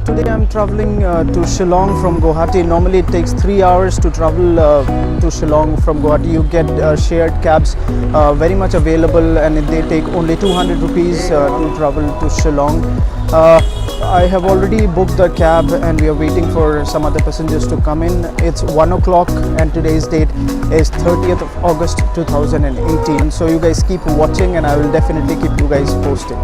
Today I'm traveling to Shillong from Guwahati. Normally it takes 3 hours to travel to Shillong from Guwahati. You get shared cabs very much available, and they take only 200 rupees to travel to Shillong. I have already booked the cab and we are waiting for some other passengers to come in. It's 1 o'clock and today's date is 30th of August 2018. So you guys keep watching and I will definitely keep you guys posted.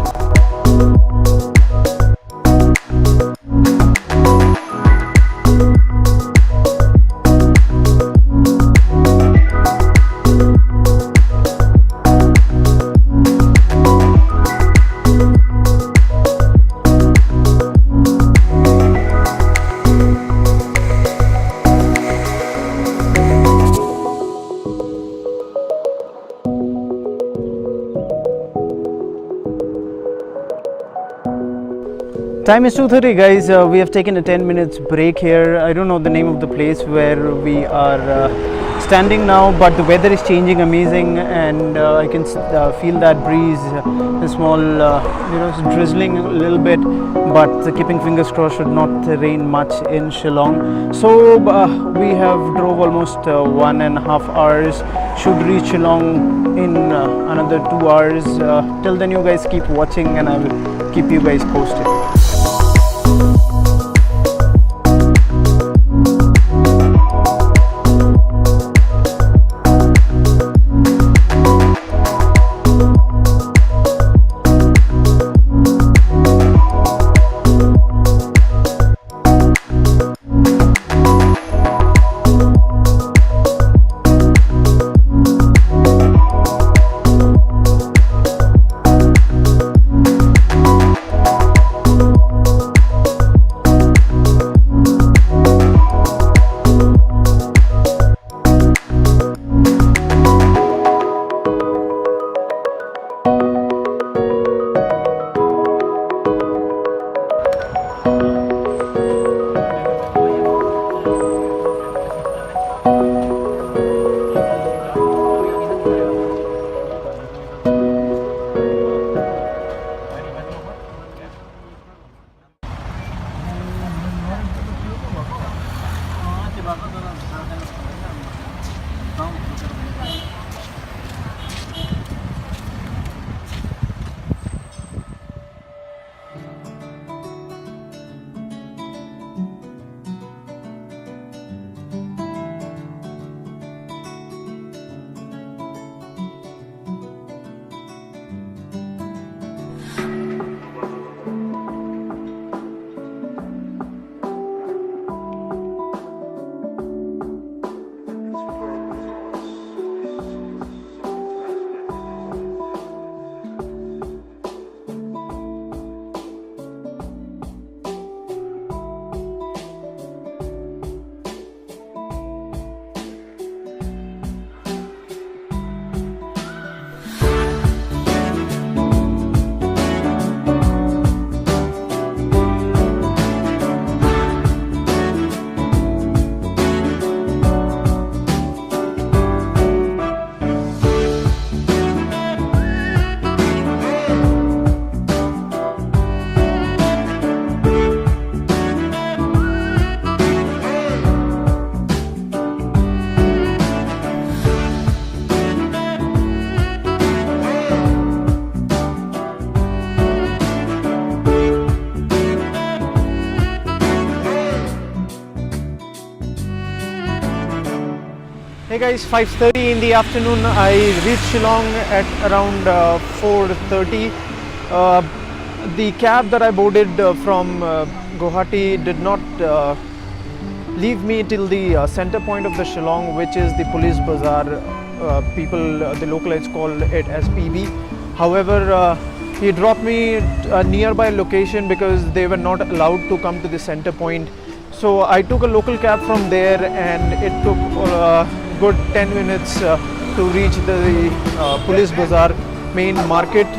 Time is 2:30 guys. We have taken a 10 minutes break here. I don't know the name of the place where we are standing now, but the weather is changing amazing, and I can feel that breeze. The small, it's drizzling a little bit, but keeping fingers crossed should not rain much in Shillong. So we have drove almost 1.5 hours. Should reach Shillong in another 2 hours. Till then, you guys keep watching, and I will keep you guys posted. Hey guys, 5:30 in the afternoon. I reached Shillong at around 4:30. The cab that I boarded from Guwahati did not leave me till the center point of the Shillong, which is the police bazaar. The localites call it as PB. However, he dropped me a nearby location because they were not allowed to come to the center point. So I took a local cab from there, and it took good 10 minutes to reach the police bazaar main market,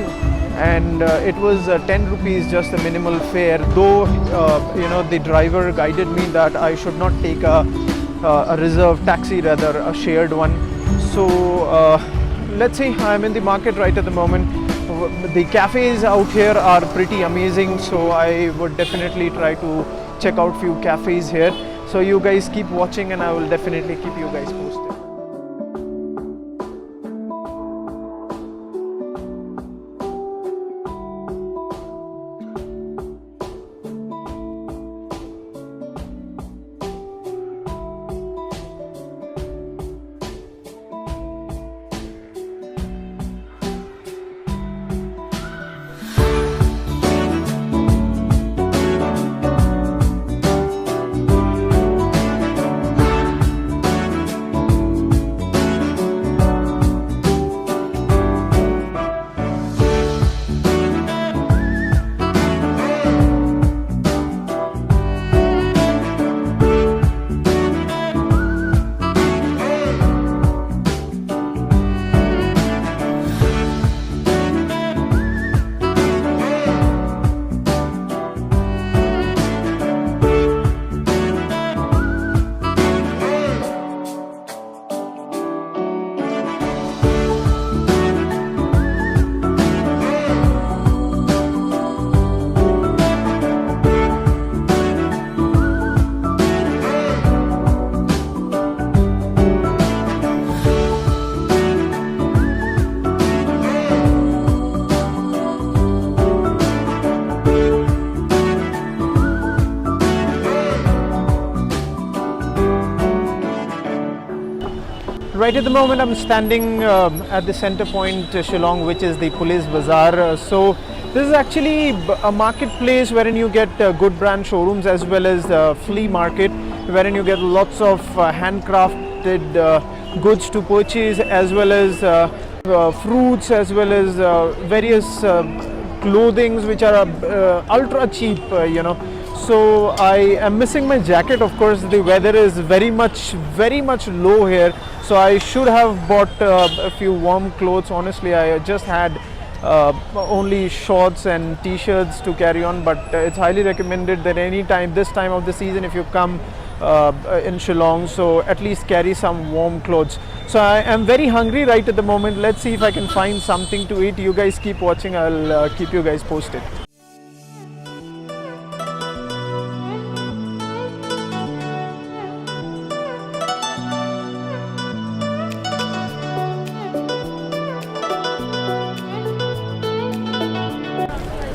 and it was 10 rupees, just the minimal fare, though the driver guided me that I should not take a reserved taxi, rather a shared one. So let's see, I'm in the market right at the moment. The cafes out here are pretty amazing, so I would definitely try to check out few cafes here. So you guys keep watching and I will definitely keep you guys posted. Right at the moment I'm standing at the center point Shillong, which is the police bazaar. So this is actually a marketplace wherein you get good brand showrooms as well as flea market, wherein you get lots of handcrafted goods to purchase, as well as fruits, as well as various clothings which are ultra cheap, you know. So I am missing my jacket. Of course the weather is very much low here, so I should have bought a few warm clothes. Honestly, I just had only shorts and t-shirts to carry on, but it's highly recommended that this time of the season, if you come in Shillong, so at least carry some warm clothes. So I am very hungry right at the moment. Let's see if I can find something to eat. You guys keep watching. I'll keep you guys posted.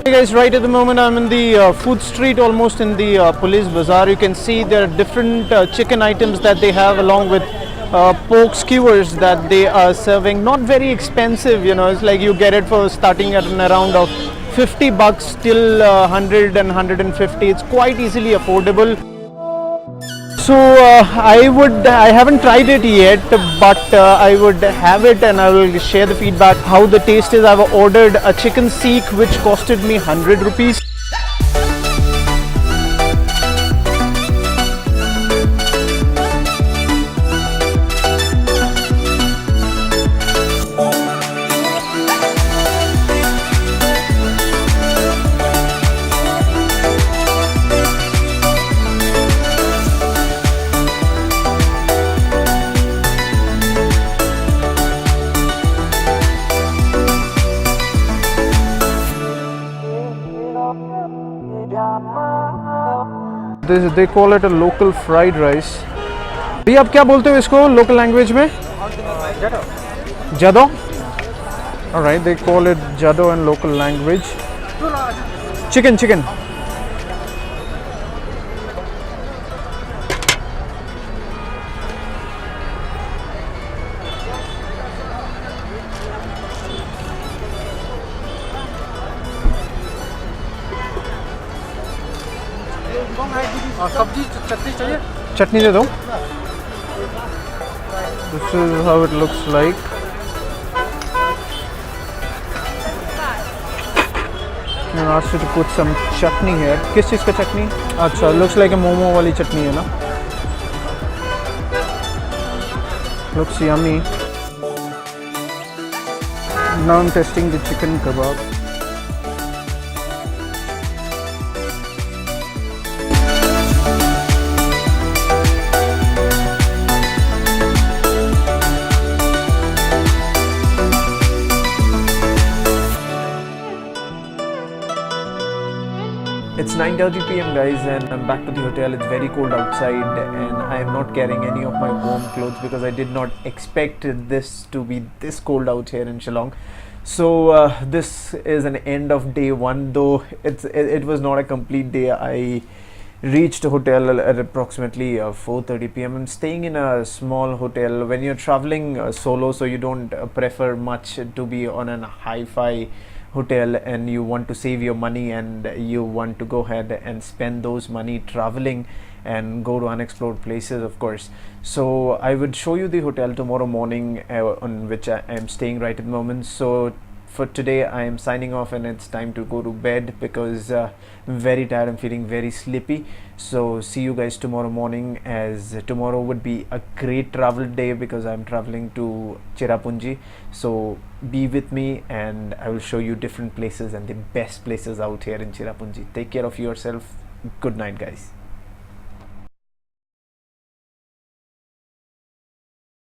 Hey guys, right at the moment I'm in the food street, almost in the police bazaar. You can see there are different chicken items that they have, along with pork skewers that they are serving. Not very expensive, you know. It's like you get it for starting at an around of 50 bucks till 100 and 150. It's quite easily affordable. So I haven't tried it yet, but I would have it and I will share the feedback how the taste is. I've ordered a chicken seek which costed me 100 rupees. They call it a local fried rice. भैया आप क्या बोलते हो इसको local language में? Jado. All right, they call it jado in local language. Chicken. सब्जी चटनी चाहिए? Chutney दे दो. This is how it looks like. I'm asked you to put some chutney here. किस चीज़ का chutney? अच्छा, looks like a momo वाली chutney है ना? Looks yummy. Now I'm testing the chicken kebab. 9:30 p.m. guys, and I'm back to the hotel. It's very cold outside, and I am not carrying any of my warm clothes because I did not expect this to be this cold out here in Shillong. So this is an end of day one, though it was not a complete day. I reached a hotel at approximately 4:30 p.m. I'm staying in a small hotel. When you're traveling solo, so you don't prefer much to be on a hi-fi hotel, and you want to save your money and you want to go ahead and spend those money traveling and go to unexplored places, of course. So I would show you the hotel tomorrow morning on which I am staying right at the moment. So for today I am signing off, and it's time to go to bed because I'm very tired. I'm feeling very sleepy. So see you guys tomorrow morning, as tomorrow would be a great travel day because I'm traveling to Cherrapunji. So be with me and I will show you different places and the best places out here in Cherrapunji. Take care of yourself. Good night, guys.